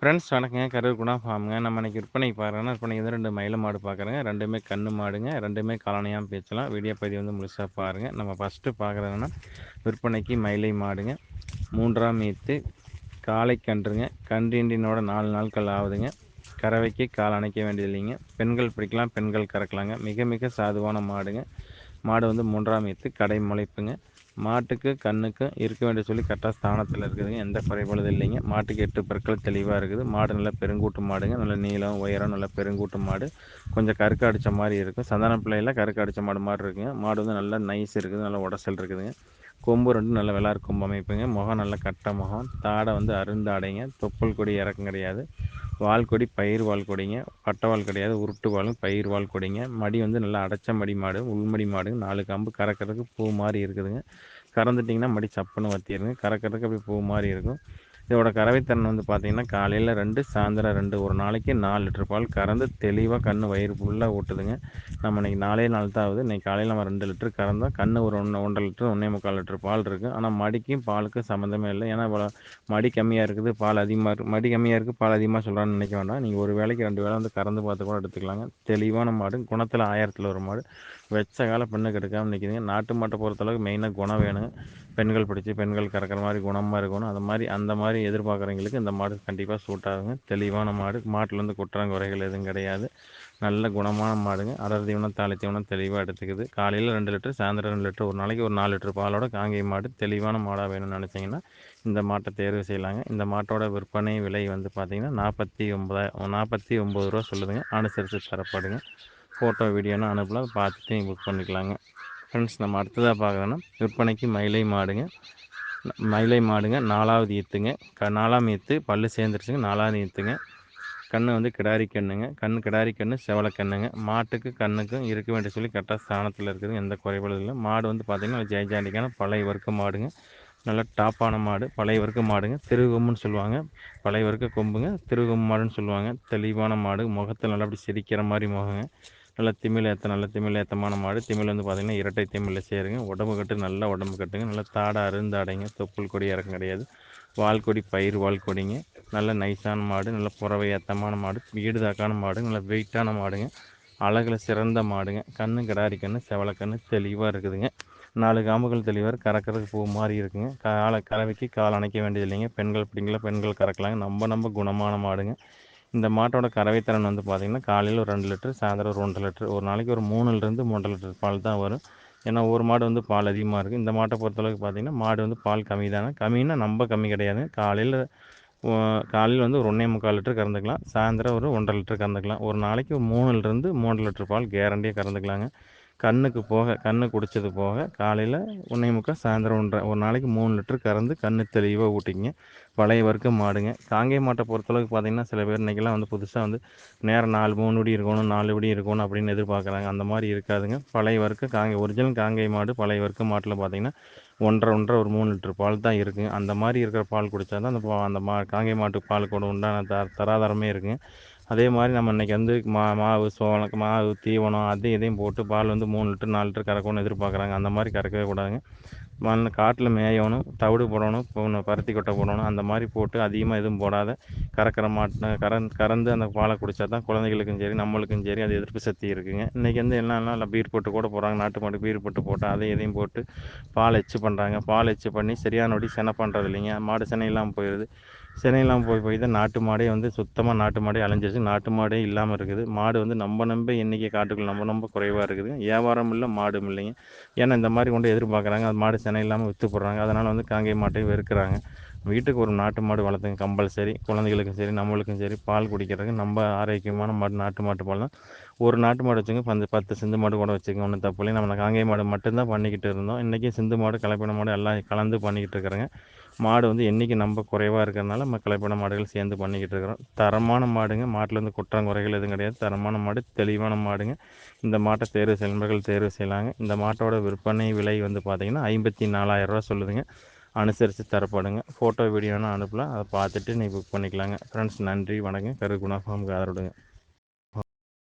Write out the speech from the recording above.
Friends வணக்கங்க. கரூர் குணா ஃபார்முங்க. நம்ம இன்னைக்கு விற்பனைக்கு பார்க்குறோன்னா, விற்பனைக்கு வந்து 2 மயில மாடு பார்க்குறோங்க. 2மே கண்ணு மாடுங்க. 2மே கால்நடையாம் பேசலாம். வீடியோ பதிவு வந்து முழுசா பாருங்க. நம்ம ஃபஸ்ட்டு பார்க்குறது என்னன்னா, விற்பனைக்கு மயிலை மாடுங்க. 3ஆம் ஈத்து காளை கன்றுங்க. கன்றின்றினோட 4 நாட்கள் ஆகுதுங்க. கறவைக்கு கால் அணைக்க வேண்டியதில்லைங்க. பெண்கள் பிடிக்கலாம், பெண்கள் கறக்கலாங்க. மிக மிக சாதுவான மாடுங்க. மாடு வந்து 3ஆம் ஈத்து கடை முளைப்புங்க. மாட்டுக்கு கண்ணுக்கும் இருக்க வேண்டிய சொல்லி கரெக்டாக ஸ்தானத்தில் இருக்குதுங்க. எந்த குறைபாடும் இல்லைங்க. மாட்டுக்கு 8 பற்கள் தெளிவாக இருக்குது. மாடு நல்ல பெருங்கூட்டு மாடுங்க. நல்ல நீளம் உயரம் நல்ல பெருங்கூட்டு மாடு. கொஞ்சம் கருக்கு அடித்த மாதிரி இருக்கும். சந்தான பிள்ளையில் கருக்கு அடித்த மாடு மாதிரி இருக்குங்க. மாடு வந்து நல்லா நைஸ் இருக்குது. நல்லா உடசல் இருக்குதுங்க. கொம்பு ரெண்டும் நல்ல விளாறு கொம்பு அமைப்புங்க. முகம் நல்ல கட்டை முகம். தாடை வந்து அருந்தாடைங்க. தொப்புள் கொடி இறக்கம் கிடையாது. வால் கொடி பயிர் வால் கொடிங்க. பட்டை வால் கிடையாது. உருட்டு வாலும் பயிர் வால் கொடிங்க. மடி வந்து நல்லா அடைச்ச மடி மாடு. உள்மடி மாடு. 4 கம்பு கறக்கிறதுக்கு பூ மாதிரி இருக்குதுங்க. கறந்துட்டிங்கன்னா மடி சப்புன்னு வற்றிடுங்க. கறக்கிறதுக்கு அப்படியே பூ மாதிரி இருக்கும். இதோட கறவைத்திறன் வந்து பார்த்திங்கன்னா காலையில் 2 சாயந்தரம் 2 ஒரு நாளைக்கு 4 லிட்டர் பால் கறந்து தெளிவாக கன்று வயிறு ஃபுல்லாக ஊட்டுதுங்க. நம்ம இன்றைக்கி 4 நாள் தான் ஆகுது. இன்றைக்கி காலையில் நம்ம 2 லிட்டர் கறந்தோம். கன்று ஒரு 1 லிட்டர் 1.25 லிட்டர் பால் இருக்குது. ஆனால் மடிக்கும் பாலுக்கும் சம்மந்தமே இல்லை. ஏன்னா மடி கம்மியாக இருக்குது, பால் அதிகமாக இருக்குது. மடி கம்மியாக இருக்குது, பால் அதிகமாக சொல்கிறான்னு நினைக்க வேண்டாம். நீங்கள் ஒரு வேளைக்கு 2 வேளை வந்து கறந்து பார்த்து கூட எடுத்துக்கலாங்க. தெளிவான மாடு, குணத்தில் 1000ல் ஒரு மாடு. வெச்ச கால பெண்ணுக்கு எடுக்காமல் நிற்கிதுங்க. நாட்டு மாட்டை பொறுத்தளவுக்கு மெயினாக குணம் வேணுங்க. பெண்கள் பிடிச்சி பெண்கள் கறக்கிற மாதிரி குணமாக இருக்கணும். அந்த மாதிரி எதிர்பார்க்குறவங்களுக்கு இந்த மாடு கண்டிப்பாக சூட் ஆகுங்க. தெளிவான மாடு. மாட்டில் குற்றம் குறைகள் எதுவும் கிடையாது. நல்ல குணமான மாடுங்க. அடர் தீவனம் தாலி தீவனம் தெளிவாக எடுத்துக்குது. காலையில் 2 லிட்டர் சாயந்தரம் 2 லிட்டர் ஒரு நாளைக்கு ஒரு 4 லிட்டர் பாலோட காங்கேய மாடு தெளிவான மாடாக வேணும்னு நினச்சிங்கன்னா இந்த மாட்டை தேர்வு செய்யலாங்க. இந்த மாட்டோட விற்பனை விலை வந்து பார்த்திங்கன்னா 49 ரூபா சொல்லுதுங்க. அனுசரித்து தரப்படுங்க. ஃபோட்டோ வீடியோன்னு அனுப்பலாம், பார்த்துட்டு நீங்கள் புக் பண்ணிக்கலாங்க. ஃப்ரெண்ட்ஸ், நம்ம அடுத்ததாக பார்க்குறோன்னா விற்பனைக்கு மயிலை மாடுங்க. 4வது ஈத்துங்க. 4ஆம் ஈத்து பல்லு சேர்ந்துருச்சுங்க. 4வது ஈத்துங்க. கன்று வந்து கிடாரி கன்றுங்க. கிடாரி கன்று செவலை கன்றுங்க. மாட்டுக்கு கண்ணுக்கும் இருக்க வேண்டிய சொல்லி கரெக்டாக ஸ்தானத்தில் இருக்குதுங்க. எந்த குறைபாடும் இல்லை. மாடு வந்து பார்த்திங்கன்னா ஜெயஜாண்டிக்கான பழைய வர்க்க மாடுங்க. நல்லா டாப்பான மாடு, பழைய வர்க்க மாடுங்க. திருகொம்புன்னு சொல்லுவாங்க. பழைய வர்க்க கொம்புங்க, திருகொம்பு மாடுன்னு சொல்லுவாங்க. தெளிவான மாடு, முகத்தில் நல்லா அப்படி சிரிக்கிற மாதிரி முகங்க. நல்லா திமிழ் ஏற்றமான மாடு. திமிழ் வந்து பார்த்திங்கன்னா இரட்டை திமிழில் சேருங்க. உடம்பு கட்டு நல்ல உடம்பு கட்டுங்க. நல்லா தாடை அருந்தாடைங்க. தொப்புள் கொடி இறக்கம் கிடையாது. வால் கொடி பயிர் வால் கொடிங்க. நல்ல நைஸான மாடு, நல்ல புறவை ஏற்றமான மாடு, ஈடுதாக்கான மாடு, நல்ல வெயிட்டான மாடுங்க. அழகில் சிறந்த மாடுங்க. கன்று கிடாரி கன்று செவலை கன்று தெளிவாக இருக்குதுங்க. 4 காம்புகள் தெளிவாக கறக்கிறதுக்கு பூ மாதிரி இருக்குங்க. கறவைக்கு கால் அணைக்க வேண்டியது இல்லைங்க. பெண்கள் பிடிங்களா பெண்கள் கறக்கலாங்க. ரொம்ப குணமான மாடுங்க. இந்த மாட்டோட கறவைத்திறன் வந்து பார்த்திங்கன்னா காலையில் ஒரு 2 லிட்டர் சாயந்தரம் ஒரு 1.5 லிட்டர் ஒரு நாளைக்கு ஒரு 3லிருந்து 3.5 லிட்டர் பால் தான் வரும். ஏன்னா ஒரு மாடு வந்து பால் அதிகமாக இருக்குது. இந்த மாட்டை பொறுத்தளவுக்கு பார்த்திங்கன்னா மாடு வந்து பால் கம்மி தாங்க. கம்மின்னா ரொம்ப கம்மி கிடையாதுங்க. காலையில் வந்து ஒரு 1.25 லிட்டர் கறந்துக்கலாம். சாயந்தரம் ஒரு 1.5 லிட்டர் கறந்துக்கலாம். ஒரு நாளைக்கு 3லிருந்து 3 லிட்டர் பால் கேரண்டியாக கறந்துக்கலாங்க. கன்று குடித்தது போக காலையில் 1.25 சாயந்தரம் 1.5 ஒரு நாளைக்கு 3 லிட்டர் கறந்து கன்று தெளிவாக ஊட்டிங்க. பழைய வர்க்க மாடுங்க. காங்கேய மாட்டை பொறுத்தளவுக்கு பார்த்திங்கன்னா சில பேர் இன்றைக்கெல்லாம் வந்து புதுசாக வந்து நேரம் 3 படி இருக்கணும் 4 படி இருக்கணும் அப்படின்னு எதிர்பார்க்குறாங்க. அந்த மாதிரி இருக்காதுங்க. பழைய வர்க்க ஒரிஜினல் காங்கேய மாடு பழைய வர்க்க மாட்டில் பார்த்திங்கன்னா 1.5 ஒரு 3 லிட்டர் பால் தான் இருக்குங்க. அந்த மாதிரி இருக்கிற பால் குடித்தா தான் அந்த காங்கேய மாட்டு பால் கூட உண்டான தராதரமே இருக்குங்க. அதே மாதிரி நம்ம இன்றைக்கி வந்து மாவு சோளம் மாவு தீவனம் இதையும் போட்டு பால் வந்து 3 லிட்டர் 4 லிட்டர் கறக்கணும்னு எதிர்பார்க்குறாங்க. அந்த மாதிரி கறக்கவே கூடாதுங்க. காட்டில் மேயணும், தவிடு போடணும், பருத்தி கொட்டை போடணும். அந்த மாதிரி போட்டு அதிகமாக எதுவும் போடாத கறக்கிற கறந்து அந்த பாலை குடித்தா தான் குழந்தைகளுக்கும் சரி நம்மளுக்கும் சரி அது எதிர்ப்பு சக்தி இருக்குதுங்க. இன்றைக்கி வந்து என்னென்னா பீர் போட்டு கூட போடுறாங்க. நாட்டு மாடு பீர் போட்டு இதையும் போட்டு பால் எச்சு பண்ணுறாங்க. பால் எச்சு பண்ணி சரியானபடி செனை பண்ணுறது இல்லைங்க. மாடு செனை இல்லாமல் போயிடுது. செனை இல்லாமல் போய் தான் நாட்டு மாடே வந்து சுத்தமாக நாட்டு மாடே அலைஞ்சிருச்சு. நாட்டு மாடே இல்லாமல் இருக்குது. மாடு வந்து நம்ப எண்ணிக்கை காட்டுக்குள்ள ரொம்ப குறைவாக இருக்குது. வியாபாரம் இல்லை, மாடும் இல்லைங்க. ஏன்னா இந்த மாதிரி கொண்டு எதிர்பார்க்குறாங்க. அது மாடு செனை இல்லாமல் விற்று போடுறாங்க. அதனால் வந்து காங்கேய மாட்டையும் வெறுக்கிறாங்க. வீட்டுக்கு ஒரு நாட்டு மாடு வளர்த்துங்க கம்பல்சரி. குழந்தைகளுக்கும் சரி நம்மளுக்கும் சரி பால் குடிக்கிறதுக்கு நம்ம ஆரோக்கியமான மாடு நாட்டு மாட்டு பால் தான். ஒரு நாட்டு மாடு வச்சுங்க 10 சிந்து மாடு கூட வச்சுக்கோங்க, ஒன்றும் தப்பு இல்லை. நம்ம காங்கேய மாடு மட்டும்தான் பண்ணிக்கிட்டு இருந்தோம். இன்றைக்கி சிந்து மாடு கலப்பின மாடு எல்லாம் கலந்து பண்ணிக்கிட்டு இருக்கிறேங்க. மாடு வந்து எண்ணிக்கை நம்ம குறைவாக இருக்கிறதுனால நம்ம கலப்பின மாடுகள் சேர்ந்து பண்ணிக்கிட்டு இருக்கிறோம். தரமான மாடுங்க. மாட்டில் வந்து குற்றம் குறைகள் எதுவும் கிடையாது. தரமான மாடு, தெளிவான மாடுங்க. இந்த மாட்டை தேர்வு செய்யலாங்க. இந்த மாட்டோட விற்பனை விலை வந்து பார்த்திங்கன்னா 54,000 ரூபா சொல்லுதுங்க. அனுசரித்து தரப்படுங்க. ஃபோட்டோ வீடியோன்னு அனுப்பலாம். அதை பார்த்துட்டு நீங்கள் புக் பண்ணிக்கலாங்க. ஃப்ரெண்ட்ஸ், நன்றி வணக்கம். கரு குணா ஃபார்முக்கு ஆதரவுடுங்க.